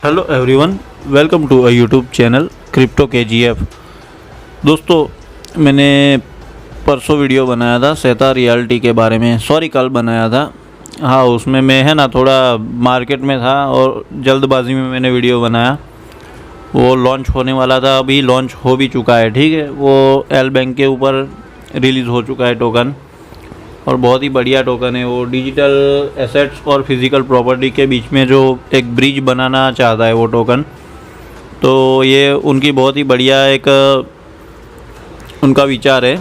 Hello everyone, welcome to a YouTube channel crypto KGF. दोस्तों, मैंने परसों वीडियो बनाया था सेता रियल्टी के बारे में। सॉरी, कल बनाया था। हाँ, उसमें मैं है ना थोड़ा मार्केट में था और जल्दबाजी में मैंने वीडियो बनाया। वो लॉन्च होने वाला था, अभी लॉन्च हो भी चुका है। ठीक है, वो एल बैंक के ऊपर रिलीज़ हो चुका है टोकन, और बहुत ही बढ़िया टोकन है। वो डिजिटल एसेट्स और फिज़िकल प्रॉपर्टी के बीच में जो एक ब्रिज बनाना चाहता है वो टोकन, तो ये उनकी बहुत ही बढ़िया एक उनका विचार है।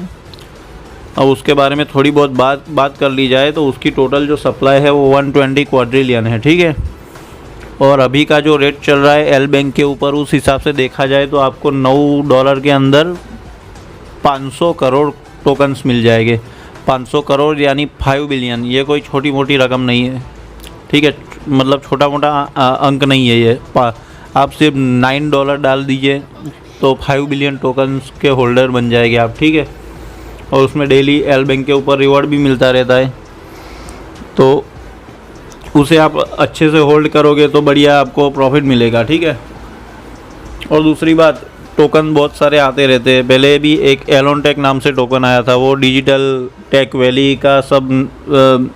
अब उसके बारे में थोड़ी बहुत बात कर ली जाए तो उसकी टोटल जो सप्लाई है वो 120 क्वाड्रिलियन है। ठीक है, और अभी का जो रेट चल रहा है एल बैंक के ऊपर, उस हिसाब से देखा जाए तो आपको $9 के अंदर 500 करोड़ टोकन्स मिल जाएंगे। 500 करोड़ यानी 5 बिलियन। ये कोई छोटी मोटी रकम नहीं है। ठीक है, मतलब छोटा मोटा अंक नहीं है ये। आप सिर्फ $9 डाल दीजिए तो 5 बिलियन टोकन्स के होल्डर बन जाएंगे आप। ठीक है, और उसमें डेली एल बैंक के ऊपर रिवॉर्ड भी मिलता रहता है, तो उसे आप अच्छे से होल्ड करोगे तो बढ़िया आपको प्रॉफिट मिलेगा। ठीक है, और दूसरी बात, टोकन बहुत सारे आते रहते हैं। पहले भी एक एलोन टेक नाम से टोकन आया था, वो डिजिटल टेक वैली का सब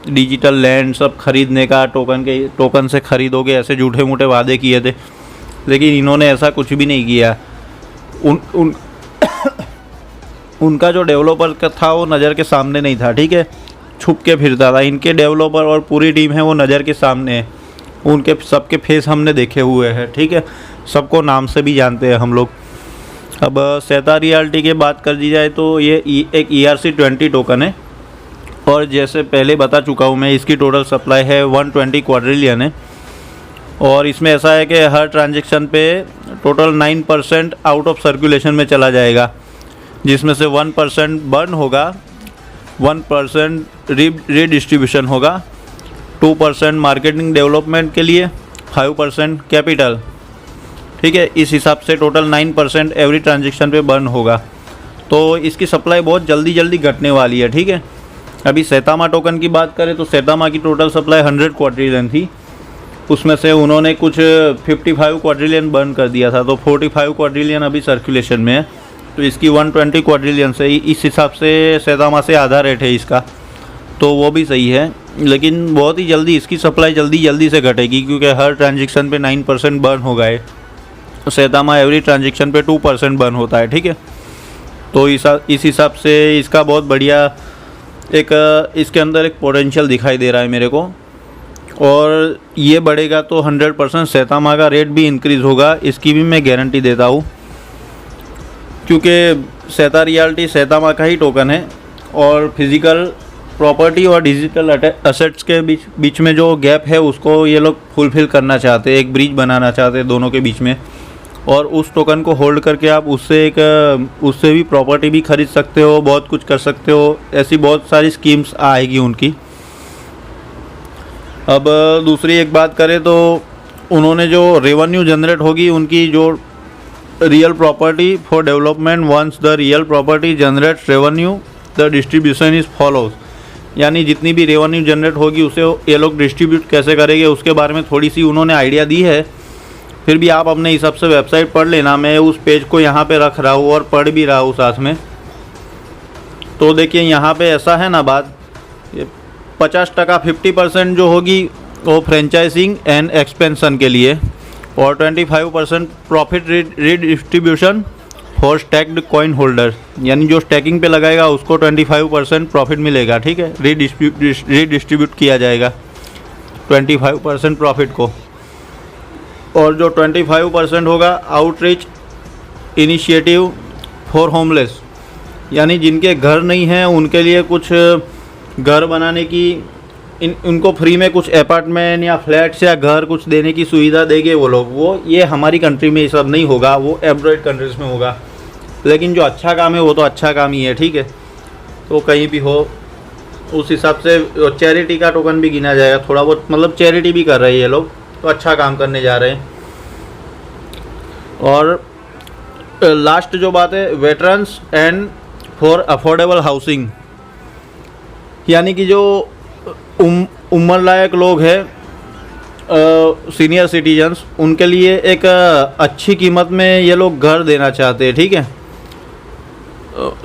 डिजिटल लैंड सब खरीदने का टोकन से खरीदोगे, ऐसे झूठे मूठे वादे किए थे, लेकिन इन्होंने ऐसा कुछ भी नहीं किया। उनका जो डेवलपर का था वो नज़र के सामने नहीं था। ठीक है, छुप के फिरता था। इनके डेवलपर और पूरी टीम है वो नज़र के सामने है। उनके सबके फेस हमने देखे हुए हैं। ठीक है, सबको नाम से भी जानते हैं हम लोग। अब सेता रियल्टी की बात कर दी जाए तो ये एक ERC20 टोकन है, और जैसे पहले बता चुका हूँ मैं, इसकी टोटल सप्लाई है 120 क्वाड्रिलियन है। और इसमें ऐसा है कि हर ट्रांजैक्शन पे टोटल 9% आउट ऑफ सर्कुलेशन में चला जाएगा, जिसमें से 1% बर्न होगा, 1% रीडिस्ट्रीब्यूशन होगा, 2% मार्केटिंग डेवलपमेंट के लिए, 5% कैपिटल। ठीक है, इस हिसाब से टोटल 9% एवरी ट्रांजैक्शन पे बर्न होगा। तो इसकी सप्लाई बहुत जल्दी घटने वाली है। ठीक है, अभी सैतामा टोकन की बात करें तो सैतामा की टोटल सप्लाई 100 क्वाड्रिलियन थी, उसमें से उन्होंने कुछ 55 क्वाड्रिलियन बर्न कर दिया था, तो 45 क्वाड्रिलियन अभी सर्कुलेशन में है। तो इसकी 120 क्वाड्रिलियन से, इस हिसाब से सैतामा से आधा रेट है इसका, तो वो भी सही है। लेकिन बहुत ही जल्दी इसकी सप्लाई जल्दी से घटेगी, क्योंकि हर ट्रांजेक्शन पे 9% बर्न हो गए। सैतामा एवरी ट्रांजैक्शन पे 2% बर्न होता है। ठीक है, तो इस हिसाब से इसका बहुत बढ़िया एक इसके अंदर एक पोटेंशियल दिखाई दे रहा है मेरे को, और ये बढ़ेगा तो 100% सैतामा का रेट भी इंक्रीज़ होगा, इसकी भी मैं गारंटी देता हूँ। क्योंकि सेता रियल्टी सैतामा का ही टोकन है, और फिज़िकल प्रॉपर्टी और डिजिटल एसेट्स के बीच में जो गैप है उसको ये लोग फुलफ़िल करना चाहते हैं, एक ब्रिज बनाना चाहते हैं दोनों के बीच में। और उस टोकन को होल्ड करके आप उससे भी प्रॉपर्टी भी खरीद सकते हो, बहुत कुछ कर सकते हो। ऐसी बहुत सारी स्कीम्स आएगी उनकी। अब दूसरी एक बात करें तो उन्होंने जो रेवेन्यू जनरेट होगी, उनकी जो real property for development, once the real property generate revenue the distribution is follows. यानी जितनी भी रेवेन्यू जनरेट होगी उसे ये लोग डिस्ट्रीब्यूट कैसे करेंगे, उसके बारे में थोड़ी सी उन्होंने आइडिया दी है। फिर भी आप अपने हिसाब से वेबसाइट पढ़ लेना, मैं उस पेज को यहाँ पे रख रहा हूँ और पढ़ भी रहा हूँ साथ में। तो देखिए, यहाँ पे ऐसा है ना बात, 50% 50% जो होगी वो फ्रेंचाइजिंग एंड एक्सपेंशन के लिए, और 25% profit redistribution for stacked coin holder. यानी जो स्टैकिंग पे लगाएगा उसको 25% प्रॉफिट मिलेगा। ठीक है, रीडिस्ट्रीब्यूट किया जाएगा 25% प्रॉफिट को। और जो 25% होगा आउटरीच इनिशिएटिव फॉर होमलेस, यानी जिनके घर नहीं हैं उनके लिए कुछ घर बनाने की, उनको फ्री में कुछ अपार्टमेंट या फ्लैट्स या घर कुछ देने की सुविधा देंगे वो लोग। वो ये हमारी कंट्री में ये सब नहीं होगा, वो एब्रॉड कंट्रीज़ में होगा। लेकिन जो अच्छा काम है वो तो अच्छा काम ही है। ठीक है, तो कहीं भी हो उस हिसाब से चैरिटी का टोकन भी गिना जाएगा थोड़ा बहुत, मतलब चैरिटी भी कर रहे हैं ये लोग, तो अच्छा काम करने जा रहे हैं। और लास्ट जो बात है, veterans and for affordable housing, यानी कि जो उम्र लायक लोग हैं सीनियर सिटीजन्स, उनके लिए एक अच्छी कीमत में ये लोग घर देना चाहते हैं, ठीक है,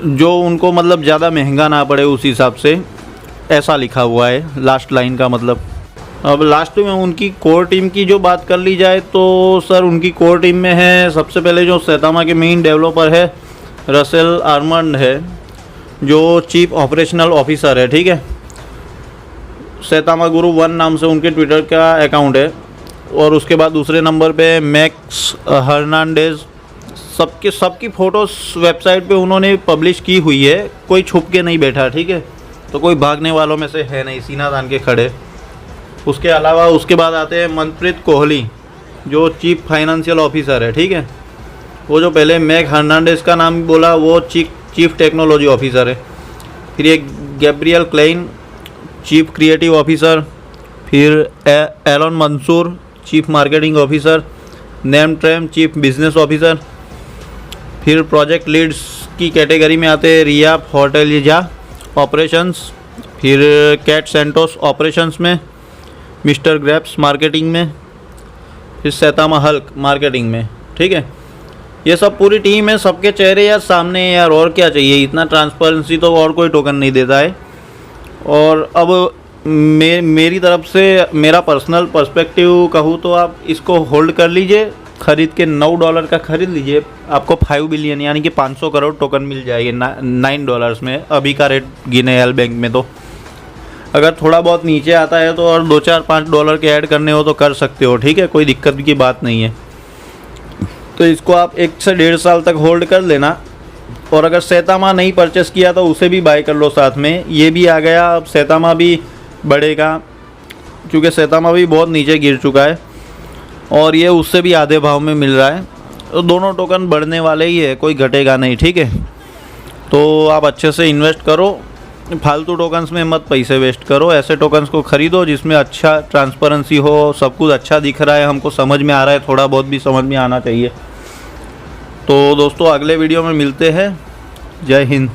जो उनको मतलब ज़्यादा महंगा ना पड़े उस हिसाब से, ऐसा लिखा हुआ है लास्ट लाइन का मतलब। अब लास्ट में उनकी कोर टीम की जो बात कर ली जाए तो सर उनकी कोर टीम में है सबसे पहले जो सैतामा के मेन डेवलपर है रसेल आर्मंड है, जो चीफ ऑपरेशनल ऑफिसर है, ठीक है। सैतामा गुरु 1 नाम से उनके ट्विटर का अकाउंट है। और उसके बाद दूसरे नंबर पे मैक्स हर्नांडेज, सबकी फ़ोटोज़ वेबसाइट पे उन्होंने पब्लिश की हुई है, कोई छुप के नहीं बैठा, ठीक है, तो कोई भागने वालों में से है नहीं, सीना तान के खड़े। उसके अलावा उसके बाद आते हैं मनप्रीत कोहली, जो चीफ फाइनेंशियल ऑफिसर है, ठीक है। वो जो पहले मैक हर्नांडेज का नाम बोला वो चीफ टेक्नोलॉजी ऑफिसर है। फिर एक Gabriel Klein, chief creative officer. फिर Alan Mansoor, chief marketing officer. नेम ट्रेम, चीफ बिजनेस ऑफिसर। फिर प्रोजेक्ट लीड्स की कैटेगरी में आते हैं रिया फोर्टेलिजा ऑपरेशंस। फिर कैट सेंटोस ऑपरेशंस में। मिस्टर ग्रेप्स मार्केटिंग में। फिर सैतामा हल्क मार्केटिंग में, ठीक है। ये सब पूरी टीम है, सबके चेहरे यार सामने हैं यार, और क्या चाहिए, इतना ट्रांसपेरेंसी तो और कोई टोकन नहीं देता है। और अब मेरी तरफ से मेरा पर्सनल पर्सपेक्टिव कहूँ तो आप इसको होल्ड कर लीजिए, ख़रीद के $9 का ख़रीद लीजिए, आपको 5 बिलियन यानी कि 500 करोड़ टोकन मिल जाएगी $9 में, अभी का रेट गिने एल बैंक में। तो अगर थोड़ा बहुत नीचे आता है तो और $2-4-5 के ऐड करने हो तो कर सकते हो, ठीक है, कोई दिक्कत की बात नहीं है। तो इसको आप 1 से 1.5 साल तक होल्ड कर लेना। और अगर सैतामा नहीं परचेस किया तो उसे भी बाय कर लो साथ में। ये भी आ गया, अब सैतामा भी बढ़ेगा क्योंकि सैतामा भी बहुत नीचे गिर चुका है और ये उससे भी आधे भाव में मिल रहा है। तो दोनों टोकन बढ़ने वाले ही है, कोई घटेगा नहीं, ठीक है। तो आप अच्छे से इन्वेस्ट करो, फालतू टोकन्स में मत पैसे वेस्ट करो, ऐसे टोकन्स को ख़रीदो जिसमें अच्छा ट्रांसपेरेंसी हो, सब कुछ अच्छा दिख रहा है, हमको समझ में आ रहा है, थोड़ा बहुत भी समझ में आना चाहिए। तो दोस्तों अगले वीडियो में मिलते हैं। जय हिंद।